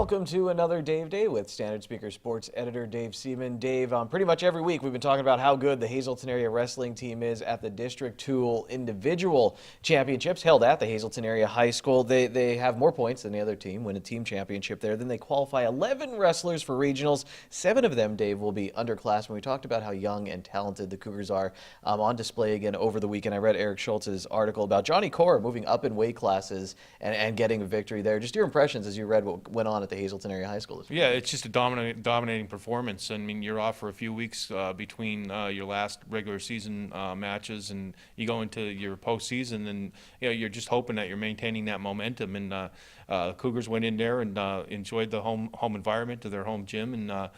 Welcome to another Dave Day with Standard Speaker Sports Editor Dave Seamon. Dave, pretty much every week we've been talking about how good the Hazleton Area Wrestling team is at the District 2 individual championships held at the Hazleton Area High School. They have more points than the other team, win a team championship there. Then they qualify 11 wrestlers for regionals. 7 of them, Dave, will be underclassmen. We talked about how young and talented the Cougars are on display again over the weekend. I read Eric Schultz's article about Johnny Cora moving up in weight classes and getting a victory there. Just your impressions as you read what went on at the Hazleton Area High School this week. Yeah, it's just a dominating performance. I mean, you're off for a few weeks between your last regular season matches, and you go into your postseason, and you're just hoping that you're maintaining that momentum. And Cougars went in there and enjoyed the home environment of their home gym, and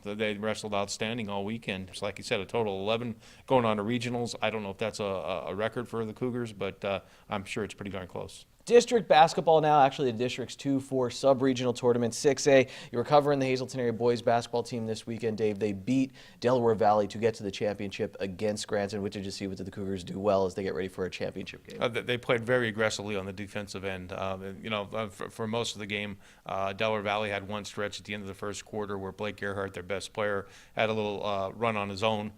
they wrestled outstanding all weekend. It's like you said, a total of 11 going on to regionals. I don't know if that's a record for the Cougars, but I'm sure it's pretty darn close. District basketball now, actually the District's 2-4 sub-regional tournament, 6A. You were covering the Hazleton Area boys basketball team this weekend, Dave. They beat Delaware Valley to get to the championship against Granton. What did you see? What did the Cougars do well as they get ready for a championship game? They played very aggressively on the defensive end. For most of the game, Delaware Valley had one stretch at the end of the first quarter where Blake Gerhardt, their best player, had a little run on his own.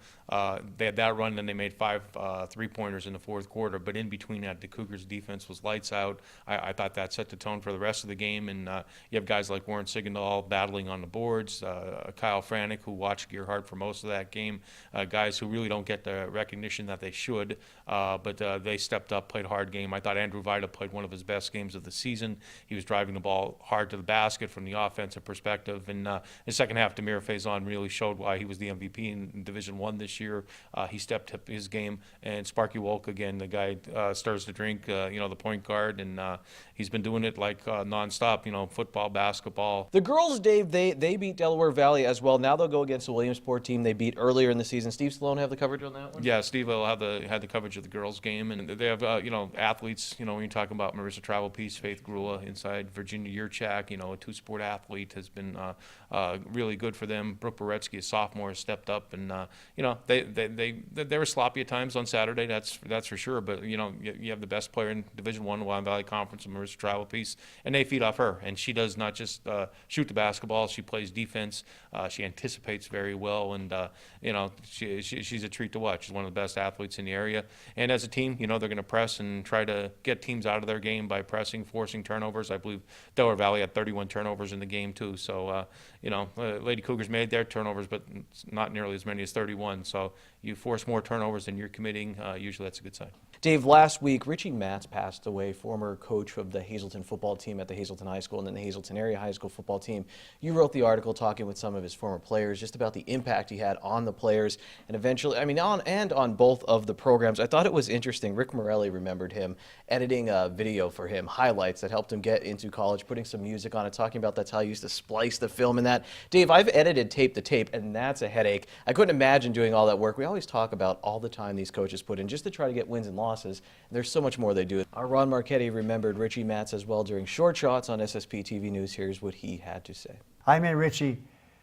They had that run, and they made 5 three-pointers in the fourth quarter. But in between that, the Cougars' defense was lights out. I thought that set the tone for the rest of the game, and you have guys like Warren Sigendal battling on the boards, Kyle Franek, who watched Gerhardt for most of that game, guys who really don't get the recognition that they should, but they stepped up, played a hard game. I thought Andrew Vida played one of his best games of the season. He was driving the ball hard to the basket from the offensive perspective, and in the second half, Demir Faison really showed why he was the MVP in Division I this year. He stepped up his game, and Sparky Wolk, again, the guy stirs the drink, the point guard, and he's been doing it like nonstop, football, basketball. The girls, Dave, they beat Delaware Valley as well. Now they'll go against the Williamsport team they beat earlier in the season. Steve Sloan have the coverage on that one? Yeah, Steve will have the coverage of the girls game, and they have athletes. When you're talking about Marissa Travelpeace, Faith Grula inside, Virginia Yurchak, a two-sport athlete, has been really good for them. Brooke Boretsky, a sophomore, has stepped up, and they were sloppy at times on Saturday. That's for sure. But you have the best player in Division I, Willamette Valley Conference, Marissa Travelpeace, and they feed off her. And she does not just shoot the basketball; she plays defense. She anticipates very well, and she's a treat to watch. She's one of the best athletes in the area. And as a team, they're going to press and try to get teams out of their game by pressing, forcing turnovers. I believe Delaware Valley had 31 turnovers in the game too. So Lady Cougars made their turnovers, but not nearly as many as 31. So you force more turnovers than you're committing. Usually that's a good sign. Dave, last week, Richie Matz passed away, former coach of the Hazleton football team at the Hazleton High School and then the Hazleton Area High School football team. You wrote the article talking with some of his former players just about the impact he had on the players and eventually, on both of the programs. I thought it was interesting. Rick Morelli remembered him editing a video for him, highlights that helped him get into college, putting some music on it, talking about that's how he used to splice the film and that. Dave, I've edited tape to tape, and that's a headache. I couldn't imagine doing all that work. We always talk about all the time these coaches put in just to try to get wins and losses. There's so much more they do. Our Ron Marchetti remembered Richie Matz as well during Short Shots on SSP TV News. Here's what he had to say. I met Richie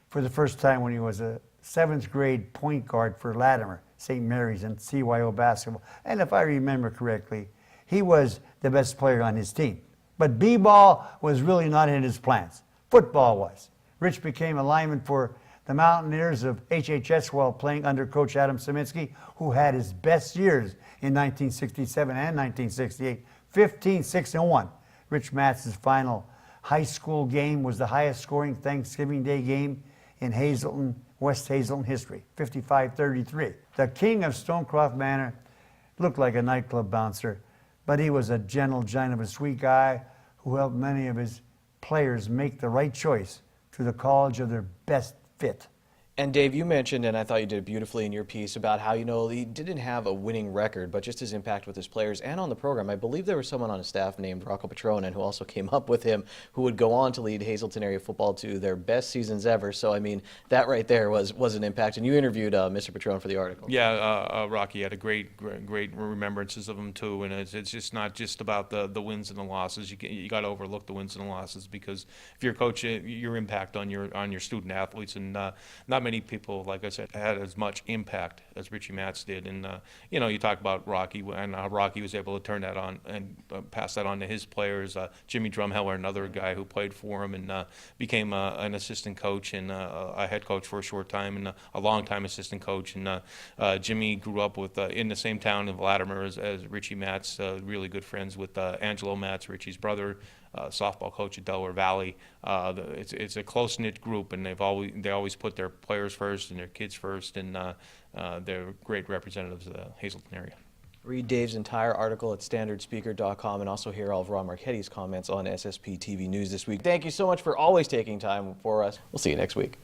for the first time when he was a 7th grade point guard for Latimer, St. Mary's, and CYO basketball. And if I remember correctly, he was the best player on his team. But b-ball was really not in his plans. Football was. Rich became a lineman for the Mountaineers of HHS while playing under Coach Adam Saminsky, who had his best years in 1967 and 1968, 15-6-1. Rich Matz's final high school game was the highest scoring Thanksgiving Day game in West Hazleton history, 55-33. The king of Stonecroft Manor looked like a nightclub bouncer, but he was a gentle giant of a sweet guy who helped many of his players make the right choice to the college of their best fit. And Dave, you mentioned, and I thought you did it beautifully in your piece, about how, he didn't have a winning record, but just his impact with his players and on the program. I believe there was someone on his staff named Rocco Petronin who also came up with him, who would go on to lead Hazleton area football to their best seasons ever. So, that right there was an impact. And you interviewed Mr. Petronin for the article. Yeah, Rocky had a great remembrances of him too. And it's just not just about the wins and the losses. You got to overlook the wins and the losses, because if you're a coach, your impact on your student athletes, and not many many people, like I said, had as much impact as Richie Matz did. And, you know, you talk about Rocky and how Rocky was able to turn that on and pass that on to his players. Jimmy Drumheller, another guy who played for him and became an assistant coach and a head coach for a short time and a long-time assistant coach. And Jimmy grew up with in the same town in Latimer as Richie Matz, really good friends with Angelo Matz, Richie's brother, softball coach at Delaware Valley. It's a close-knit group, and they always put their players first and their kids first, and they're great representatives of the Hazleton area. Read Dave's entire article at standardspeaker.com and also hear all of Ron Marchetti's comments on SSP TV News this week. Thank you so much for always taking time for us. We'll see you next week.